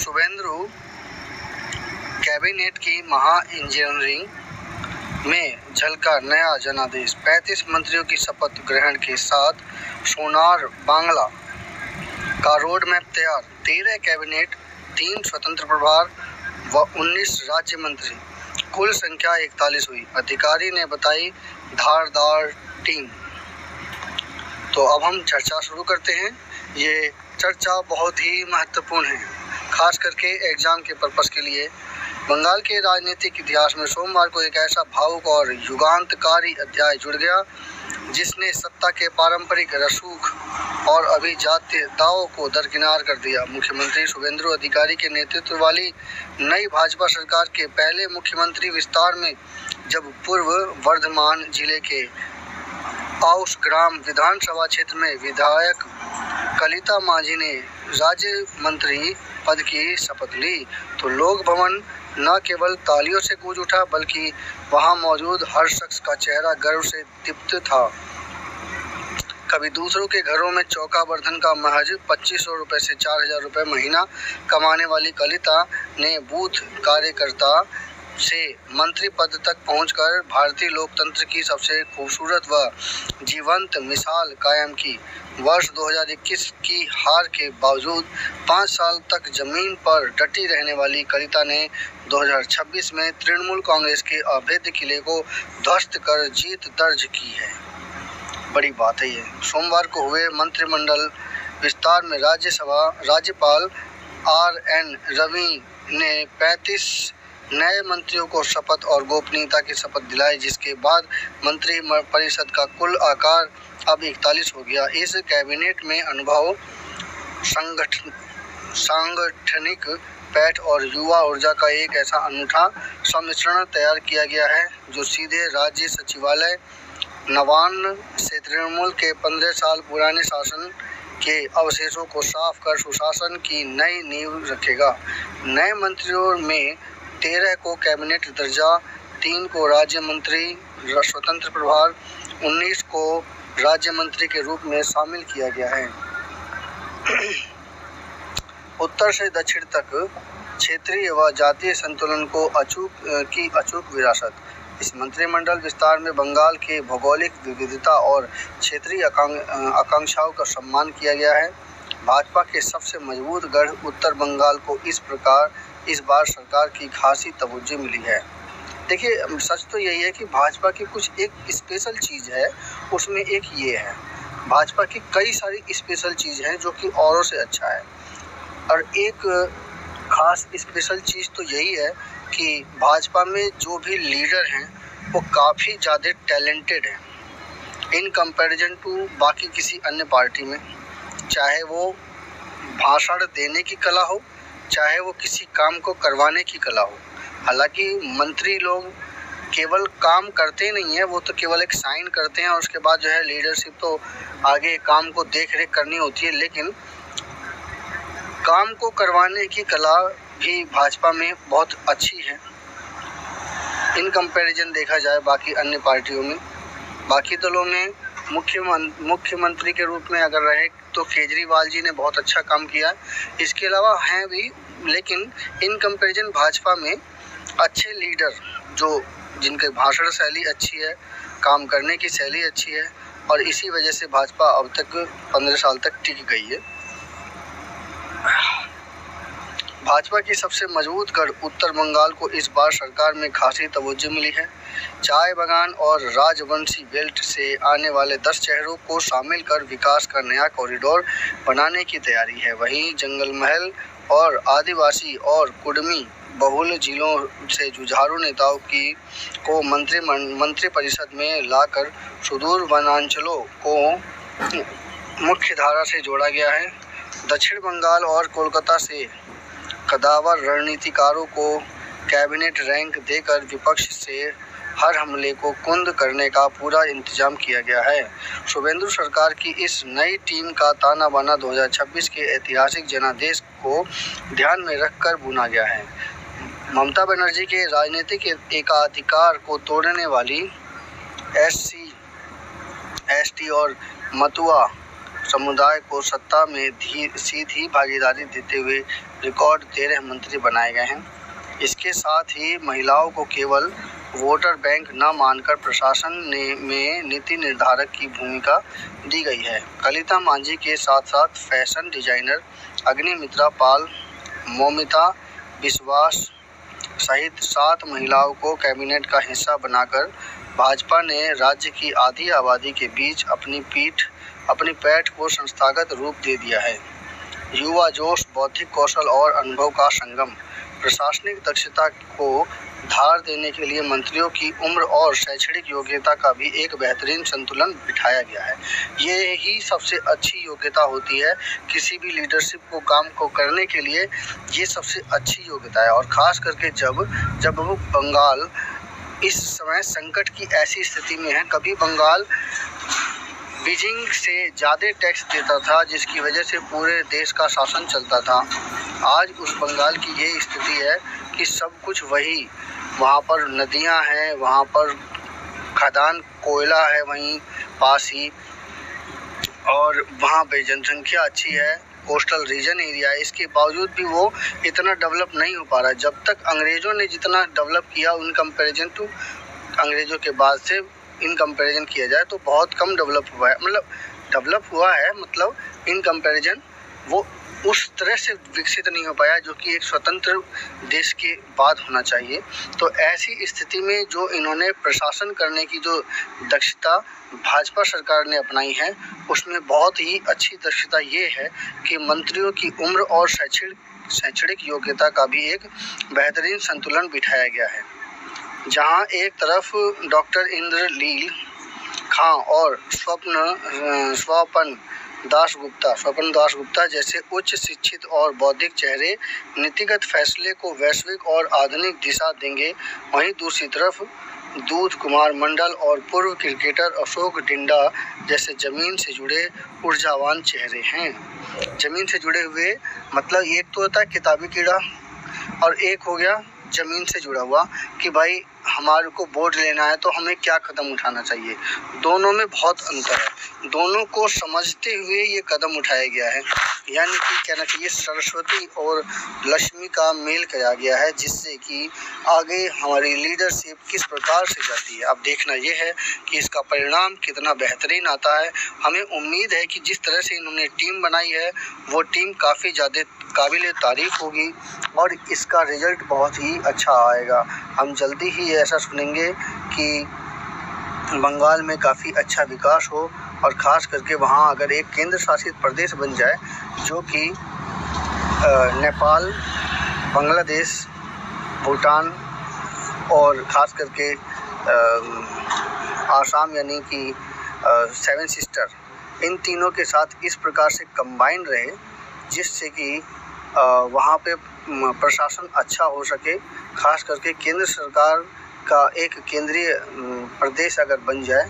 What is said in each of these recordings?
Suvendu cabinet की महा engineering में झलका नया जनादेश। 35 मंत्रियों की शपथ ग्रहण के साथ सोनार बांग्ला का रोड मैप तैयार। 13 कैबिनेट, 3 स्वतंत्र प्रभार व 19 राज्य मंत्री, कुल संख्या 41 हुई। अधिकारी ने बताई धारदार टीम। तो अब हम चर्चा शुरू करते हैं। ये चर्चा बहुत ही महत्वपूर्ण है, खास करके एग्जाम के पर्पस के लिए। बंगाल के राजनीतिक इतिहास में सोमवार को एक ऐसा भावुक और युगांतकारी अध्याय जुड़ गया जिसने सत्ता के पारंपरिक रसूख और अभिजात्यताओं को दरकिनार कर दिया। मुख्यमंत्री शुभेंदु अधिकारी के नेतृत्व वाली नई भाजपा सरकार के पहले मुख्यमंत्री विस्तार में जब पूर्व वर्धमान जिले के आउस ग्राम विधानसभा क्षेत्र में विधायक कलिता माझी ने राज्य मंत्री पद की शपथ ली तो लोक भवन न केवल तालियों से गूंज उठा बल्कि वहां मौजूद हर शख्स का चेहरा गर्व से दीप्त था। कभी दूसरों के घरों में चौका बर्तन का महज 2500 रुपये से 4000 रुपये महीना कमाने वाली कलिता ने बूथ कार्यकर्ता से मंत्री पद तक पहुंचकर भारतीय लोकतंत्र की सबसे खूबसूरत व जीवंत मिसाल कायम की। वर्ष 2021 की हार के बावजूद 5 साल तक जमीन पर डटी रहने वाली कलिता ने 2026 में तृणमूल कांग्रेस के अभेद्य किले को ध्वस्त कर जीत दर्ज की है। बड़ी बात है ये। सोमवार को हुए मंत्रिमंडल विस्तार में राज्यपाल RN रवि ने 35 नए मंत्रियों को शपथ और गोपनीयता की शपथ दिलाई, जिसके बाद मंत्री परिषद का कुल आकार अब 41 हो गया। इस कैबिनेट में अनुभव, सांगठनिक पैठ और युवा ऊर्जा का एक ऐसा अनूठा सम्मिश्रण तैयार किया गया है जो सीधे राज्य सचिवालय नवान्न से तृणमूल के 15 साल पुराने शासन के अवशेषों को साफ कर सुशासन की नई नींव रखेगा। नए मंत्रियों में 13 को कैबिनेट दर्जा, 3 को राज्य मंत्री स्वतंत्र प्रभार, 19 को राज्य मंत्री के रूप में शामिल किया गया है। उत्तर से दक्षिण तक क्षेत्रीय व जातीय संतुलन को अचूक विरासत। इस मंत्रिमंडल विस्तार में बंगाल के भौगोलिक विविधता और क्षेत्रीय आकांक्षाओं का सम्मान किया गया है। भाजपा के सबसे मजबूत गढ़ उत्तर बंगाल को इस बार सरकार की खासी तवज्जो मिली है। देखिए, सच तो यही है कि भाजपा की कुछ एक स्पेशल चीज़ है, उसमें एक ये है। भाजपा की कई सारी स्पेशल चीज़ हैं जो कि औरों से अच्छा है, और एक खास स्पेशल चीज़ तो यही है कि भाजपा में जो भी लीडर हैं वो काफ़ी ज़्यादा टैलेंटेड हैं इन कंपैरिजन टू बाकी किसी अन्य पार्टी में। चाहे वो भाषण देने की कला हो, चाहे वो किसी काम को करवाने की कला हो। हालांकि मंत्री लोग केवल काम करते नहीं हैं, वो तो केवल एक साइन करते हैं और उसके बाद जो है लीडरशिप तो आगे काम को देख रेख करनी होती है, लेकिन काम को करवाने की कला भी भाजपा में बहुत अच्छी है इन कंपैरिजन देखा जाए बाकी अन्य पार्टियों में। बाकी दलों में मुख्यमंत्री के रूप में अगर रहे तो केजरीवाल जी ने बहुत अच्छा काम किया है, इसके अलावा हैं भी, लेकिन इन कंपैरिजन भाजपा में अच्छे लीडर जिनके भाषण शैली अच्छी है, काम करने की शैली अच्छी है, और इसी वजह से भाजपा अब तक 15 साल तक टिक गई है। भाजपा की सबसे मजबूत गढ़ उत्तर बंगाल को इस बार सरकार में खासी तवज्जो मिली है। चाय बागान और राजवंशी बेल्ट से आने वाले 10 शहरों को शामिल कर विकास का नया कॉरिडोर बनाने की तैयारी है। वहीं जंगल महल और आदिवासी और कुडमी बहुल जिलों से जुझारू नेताओं को मंत्री परिषद में लाकर सुदूर वनांचलों को मुख्य धारा से जोड़ा गया है। दक्षिण बंगाल और कोलकाता से कदावर रणनीतिकारों को कैबिनेट रैंक देकर विपक्ष से हर हमले को कुंद करने का पूरा इंतजाम किया गया है। शुभेंदु सरकार की इस नई टीम का ताना बाना 2026 के ऐतिहासिक जनादेश को ध्यान में रखकर बुना गया है। ममता बनर्जी के राजनीतिक एकाधिकार को तोड़ने वाली SC, ST और मतुआ समुदाय को सत्ता में सीधी भागीदारी देते हुए रिकॉर्ड 13 मंत्री बनाए गए हैं। इसके साथ ही महिलाओं को केवल वोटर बैंक न मानकर प्रशासन में नीति निर्धारक की भूमिका दी गई है। कलिता मांझी के साथ साथ फैशन डिजाइनर अग्निमित्रा पाल, मौमिता बिस्वास सहित 7 महिलाओं को कैबिनेट का हिस्सा बनाकर भाजपा ने राज्य की आधी आबादी के बीच अपनी पैठ को संस्थागत रूप दे दिया है। युवा जोश, बौद्धिक कौशल और अनुभव का संगम, प्रशासनिक दक्षता को धार देने के लिए मंत्रियों की उम्र और शैक्षणिक योग्यता का भी एक बेहतरीन संतुलन बिठाया गया है। ये ही सबसे अच्छी योग्यता होती है किसी भी लीडरशिप को काम को करने के लिए, ये सबसे अच्छी योग्यता है। और ख़ास करके जब वो बंगाल इस समय संकट की ऐसी स्थिति में है, कभी बंगाल बीजिंग से ज़्यादा टैक्स देता था जिसकी वजह से पूरे देश का शासन चलता था। आज उस बंगाल की ये स्थिति है कि सब कुछ वही, वहाँ पर नदियाँ हैं, वहाँ पर खदान कोयला है वहीं पास ही, और वहाँ पे जनसंख्या अच्छी है, कोस्टल रीजन एरिया है। इसके बावजूद भी वो इतना डेवलप नहीं हो पा रहा है। जब तक अंग्रेज़ों ने जितना डेवलप किया उन कंपैरिजन टू अंग्रेज़ों के बाद से इन कंपैरिजन किया जाए तो बहुत कम डेवलप हुआ है। मतलब डेवलप हुआ है, मतलब इन कंपैरिजन वो उस तरह से विकसित नहीं हो पाया जो कि एक स्वतंत्र देश के बाद होना चाहिए। तो ऐसी स्थिति में जो इन्होंने प्रशासन करने की जो दक्षता भाजपा सरकार ने अपनाई है, उसमें बहुत ही अच्छी दक्षता ये है कि मंत्रियों की उम्र और शैक्षणिक योग्यता का भी एक बेहतरीन संतुलन बिठाया गया है। जहां एक तरफ डॉक्टर इंद्रलील खां और स्वपन दास गुप्ता जैसे उच्च शिक्षित और बौद्धिक चेहरे नीतिगत फैसले को वैश्विक और आधुनिक दिशा देंगे, वहीं दूसरी तरफ दूध कुमार मंडल और पूर्व क्रिकेटर अशोक डिंडा जैसे जमीन से जुड़े ऊर्जावान चेहरे हैं। जमीन से जुड़े हुए मतलब एक तो होता है किताबी कीड़ा और एक हो गया ज़मीन से जुड़ा हुआ कि भाई हमारे को वोट लेना है तो हमें क्या कदम उठाना चाहिए। दोनों में बहुत अंतर है, दोनों को समझते हुए ये कदम उठाया गया है। यानी कि कहना चाहिए सरस्वती और लक्ष्मी का मेल किया गया है, जिससे कि आगे हमारी लीडरशिप किस प्रकार से जाती है। अब देखना ये है कि इसका परिणाम कितना बेहतरीन आता है। हमें उम्मीद है कि जिस तरह से इन्होंने टीम बनाई है वो टीम काफ़ी ज़्यादा काबिल तारीफ़ होगी और इसका रिज़ल्ट बहुत ही अच्छा आएगा। हम जल्दी ही ऐसा सुनेंगे कि बंगाल में काफ़ी अच्छा विकास हो और ख़ास करके वहाँ अगर एक केंद्र शासित प्रदेश बन जाए जो कि नेपाल, बांग्लादेश, भूटान और ख़ास करके आसाम यानी कि 7 सिस्टर, इन तीनों के साथ इस प्रकार से कंबाइन रहे जिससे कि वहाँ पे प्रशासन अच्छा हो सके। ख़ास करके केंद्र सरकार का एक केंद्रीय प्रदेश अगर बन जाए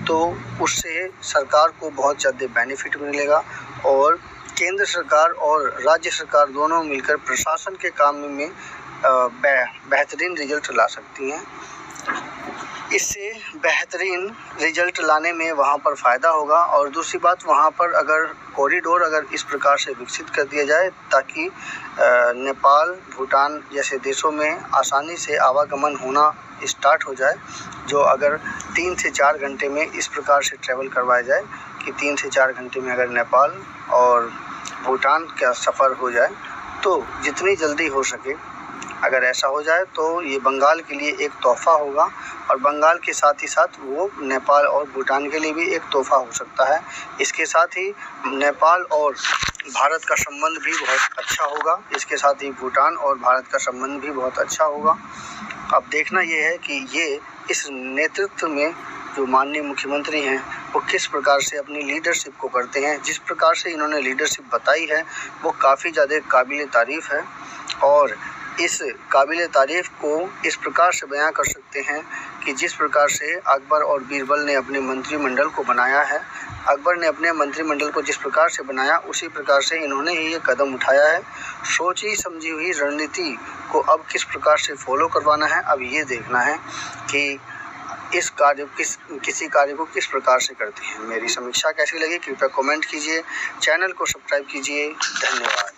तो उससे सरकार को बहुत ज़्यादा बेनिफिट मिलेगा और केंद्र सरकार और राज्य सरकार दोनों मिलकर प्रशासन के काम में बेहतरीन रिजल्ट ला सकती हैं। इससे बेहतरीन रिजल्ट लाने में वहाँ पर फ़ायदा होगा। और दूसरी बात, वहाँ पर अगर कॉरिडोर अगर इस प्रकार से विकसित कर दिया जाए ताकि नेपाल, भूटान जैसे देशों में आसानी से आवागमन होना स्टार्ट हो जाए, जो अगर 3 से 4 घंटे में इस प्रकार से ट्रैवल करवाया जाए कि 3 से 4 घंटे में अगर नेपाल और भूटान का सफ़र हो जाए तो जितनी जल्दी हो सके अगर ऐसा हो जाए तो ये बंगाल के लिए एक तोहफ़ा होगा और बंगाल के साथ ही साथ वो नेपाल और भूटान के लिए भी एक तोहफ़ा हो सकता है। इसके साथ ही नेपाल और भारत का संबंध भी बहुत अच्छा होगा, इसके साथ ही भूटान और भारत का संबंध भी बहुत अच्छा होगा। अब देखना ये है कि ये इस नेतृत्व में जो माननीय मुख्यमंत्री हैं वो किस प्रकार से अपनी लीडरशिप को करते हैं। जिस प्रकार से इन्होंने लीडरशिप बताई है वो काफ़ी ज़्यादा काबिल तारीफ़ है और इस काबिल तारीफ़ को इस प्रकार से बयां कर सकते हैं कि जिस प्रकार से अकबर और बीरबल ने अपने मंत्रिमंडल को बनाया है, अकबर ने अपने मंत्रिमंडल को जिस प्रकार से बनाया उसी प्रकार से इन्होंने ही ये कदम उठाया है। सोची समझी हुई रणनीति को अब किस प्रकार से फॉलो करवाना है, अब ये देखना है कि इस किसी कार्य को किस प्रकार से करते हैं। मेरी समीक्षा कैसी लगी कृपया कमेंट कीजिए, चैनल को सब्सक्राइब कीजिए। धन्यवाद।